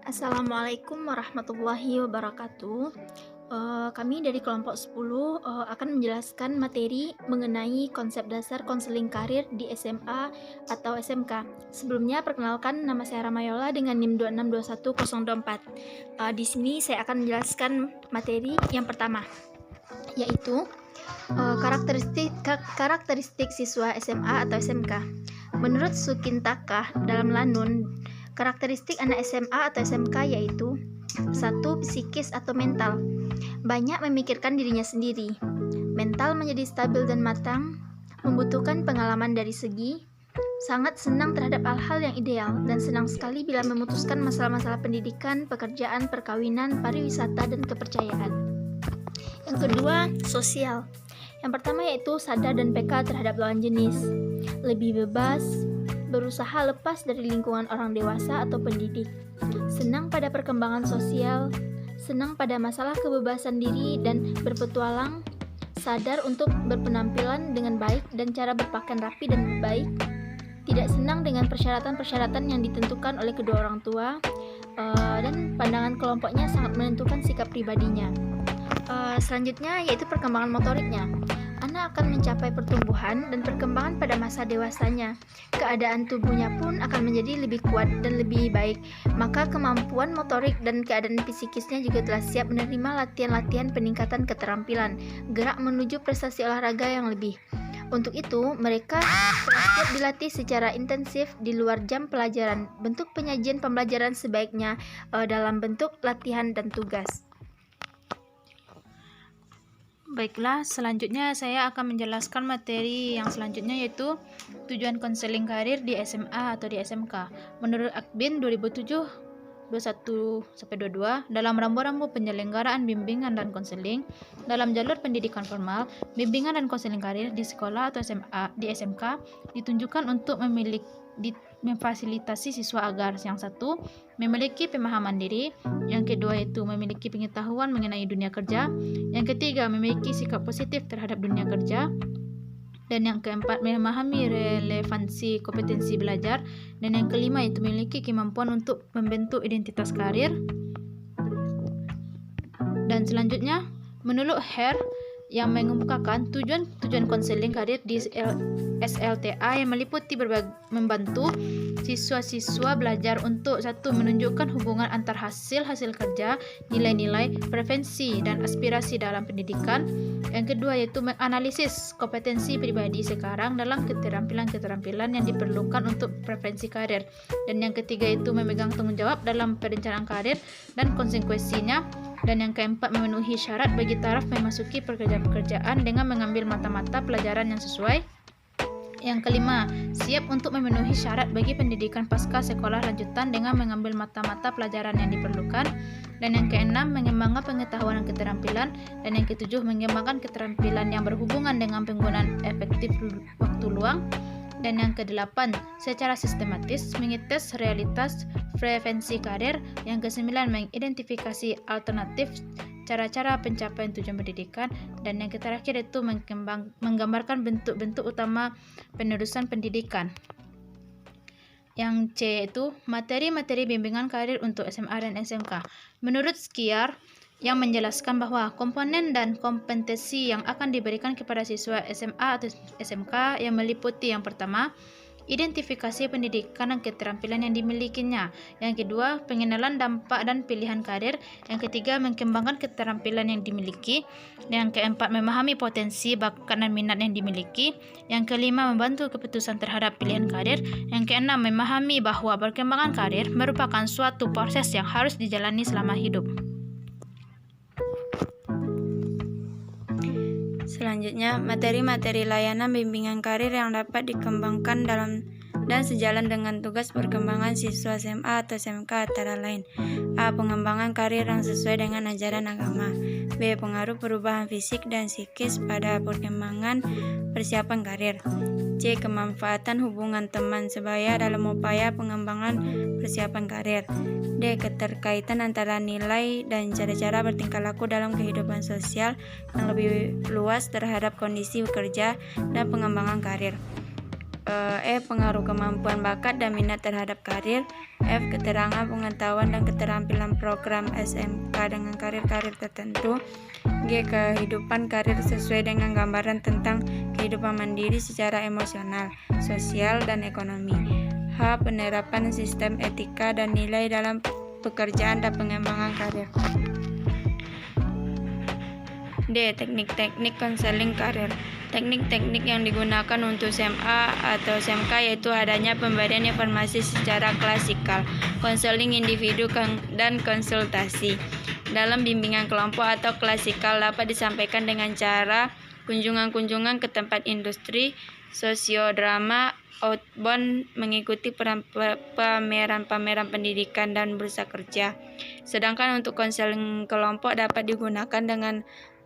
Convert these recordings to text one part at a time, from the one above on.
Assalamualaikum warahmatullahi wabarakatuh. Kami dari kelompok 10 akan menjelaskan materi mengenai konsep dasar konseling karir di SMA atau SMK. Sebelumnya perkenalkan, nama saya Ramayola dengan NIM 2621024. Di sini saya akan menjelaskan materi yang pertama, yaitu karakteristik siswa SMA atau SMK. Menurut Sukintaka dalam Lanun, karakteristik anak SMA atau SMK yaitu 1. Psikis atau mental, banyak memikirkan dirinya sendiri. Mental menjadi stabil dan matang, membutuhkan pengalaman dari segi, sangat senang terhadap hal-hal yang ideal, dan senang sekali bila memutuskan masalah-masalah pendidikan, pekerjaan, perkawinan, pariwisata, dan kepercayaan. Yang kedua, sosial. Yang pertama yaitu sadar dan peka terhadap lawan jenis, lebih bebas, berusaha lepas dari lingkungan orang dewasa atau pendidik, senang pada perkembangan sosial, senang pada masalah kebebasan diri dan berpetualang, sadar untuk berpenampilan dengan baik dan cara berpakaian rapi dan baik, tidak senang dengan persyaratan-persyaratan yang ditentukan oleh kedua orang tua, dan pandangan kelompoknya sangat menentukan sikap pribadinya. Selanjutnya yaitu perkembangan motoriknya. Anak akan mencapai pertumbuhan dan perkembangan pada masa dewasanya. Keadaan tubuhnya pun akan menjadi lebih kuat dan lebih baik. Maka kemampuan motorik dan keadaan psikisnya juga telah siap menerima latihan-latihan peningkatan keterampilan, gerak menuju prestasi olahraga yang lebih. Untuk itu, mereka telah siap dilatih secara intensif di luar jam pelajaran. Bentuk penyajian pembelajaran sebaiknya dalam bentuk latihan dan tugas. Baiklah, selanjutnya saya akan menjelaskan materi yang selanjutnya yaitu tujuan konseling karir di SMA atau di SMK. Menurut Akbin 2007 21-22 dalam rambu-rambu penyelenggaraan bimbingan dan konseling dalam jalur pendidikan formal, bimbingan dan konseling karir di sekolah atau SMA di SMK ditunjukkan untuk memfasilitasi siswa agar yang satu memiliki pemahaman diri, yang kedua yaitu memiliki pengetahuan mengenai dunia kerja, yang ketiga memiliki sikap positif terhadap dunia kerja, dan yang keempat memahami relevansi kompetensi belajar, dan yang kelima itu memiliki kemampuan untuk membentuk identitas karir. Dan selanjutnya menurut Hare yang mengemukakan tujuan konseling karir di SLTA yang meliputi membantu siswa-siswa belajar untuk satu menunjukkan hubungan antar hasil kerja, nilai-nilai, preferensi dan aspirasi dalam pendidikan. Yang kedua yaitu menganalisis kompetensi pribadi sekarang dalam keterampilan-keterampilan yang diperlukan untuk preferensi karir. Dan yang ketiga itu memegang tanggung jawab dalam perencanaan karir dan konsekuensinya. Dan yang keempat memenuhi syarat bagi taraf memasuki pekerjaan dengan mengambil mata-mata pelajaran yang sesuai. Yang kelima, siap untuk memenuhi syarat bagi pendidikan pasca sekolah lanjutan dengan mengambil mata-mata pelajaran yang diperlukan. Dan yang keenam, mengembangkan pengetahuan dan keterampilan. Dan yang ketujuh, mengembangkan keterampilan yang berhubungan dengan penggunaan efektif waktu luang. Dan yang kedelapan, secara sistematis mengetes realitas preferensi karir. Yang kesembilan, mengidentifikasi alternatif cara-cara pencapaian tujuan pendidikan. Dan yang terakhir itu menggambarkan bentuk-bentuk utama penerusan pendidikan. Yang C yaitu materi-materi bimbingan karir untuk SMA dan SMK. Menurut Skiar yang menjelaskan bahwa komponen dan kompetensi yang akan diberikan kepada siswa SMA atau SMK yang meliputi yang pertama, identifikasi pendidikan dan keterampilan yang dimilikinya. Yang kedua, pengenalan dampak dan pilihan karir. Yang ketiga, mengembangkan keterampilan yang dimiliki. Yang keempat, memahami potensi, bakat dan minat yang dimiliki. Yang kelima, membantu keputusan terhadap pilihan karir. Yang keenam, memahami bahwa perkembangan karir merupakan suatu proses yang harus dijalani selama hidup. Selanjutnya, materi-materi layanan bimbingan karir yang dapat dikembangkan dalam dan sejalan dengan tugas perkembangan siswa SMA atau SMK antara lain: A. Pengembangan karir yang sesuai dengan ajaran agama. B. Pengaruh perubahan fisik dan psikis pada perkembangan persiapan karir. C. Kemanfaatan hubungan teman sebaya dalam upaya pengembangan persiapan karir. D. Keterkaitan antara nilai dan cara-cara bertingkah laku dalam kehidupan sosial yang lebih luas terhadap kondisi bekerja dan pengembangan karir. E. Pengaruh kemampuan bakat dan minat terhadap karir. F. Keterangan, pengetahuan, dan keterampilan program SMK dengan karir-karir tertentu. G. Kehidupan karir sesuai dengan gambaran tentang kehidupan mandiri secara emosional, sosial, dan ekonomi. H. Penerapan sistem etika dan nilai dalam pekerjaan dan pengembangan karir. D. Teknik-teknik konseling karir. Teknik-teknik yang digunakan untuk SMA atau SMK yaitu adanya pemberian informasi secara klasikal, konseling individu dan konsultasi. Dalam bimbingan kelompok atau klasikal dapat disampaikan dengan cara kunjungan-kunjungan ke tempat industri, sosiodrama, outbound, mengikuti pameran-pameran pendidikan dan bursa kerja. Sedangkan untuk konseling kelompok dapat digunakan dengan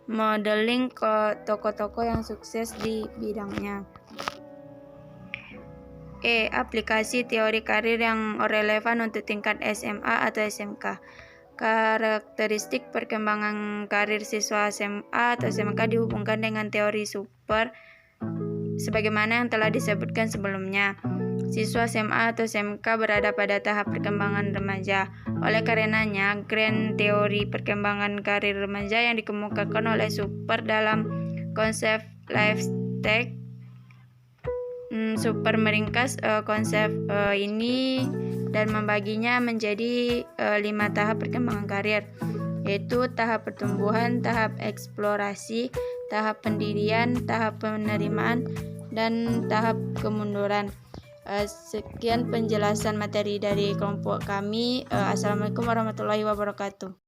modeling ke tokoh-tokoh yang sukses di bidangnya. E. Aplikasi teori karir yang relevan untuk tingkat SMA atau SMK. Karakteristik perkembangan karir siswa SMA atau SMK dihubungkan dengan teori super sebagaimana yang telah disebutkan sebelumnya. Siswa SMA atau SMK berada pada tahap perkembangan remaja. Oleh karenanya, grand teori perkembangan karir remaja yang dikemukakan oleh Super dalam konsep life stage. Super meringkas konsep ini dan membaginya menjadi 5 tahap perkembangan karir, yaitu tahap pertumbuhan, tahap eksplorasi, tahap pendirian, tahap penerimaan, dan tahap kemunduran. Sekian penjelasan materi dari kelompok kami. Assalamualaikum warahmatullahi wabarakatuh.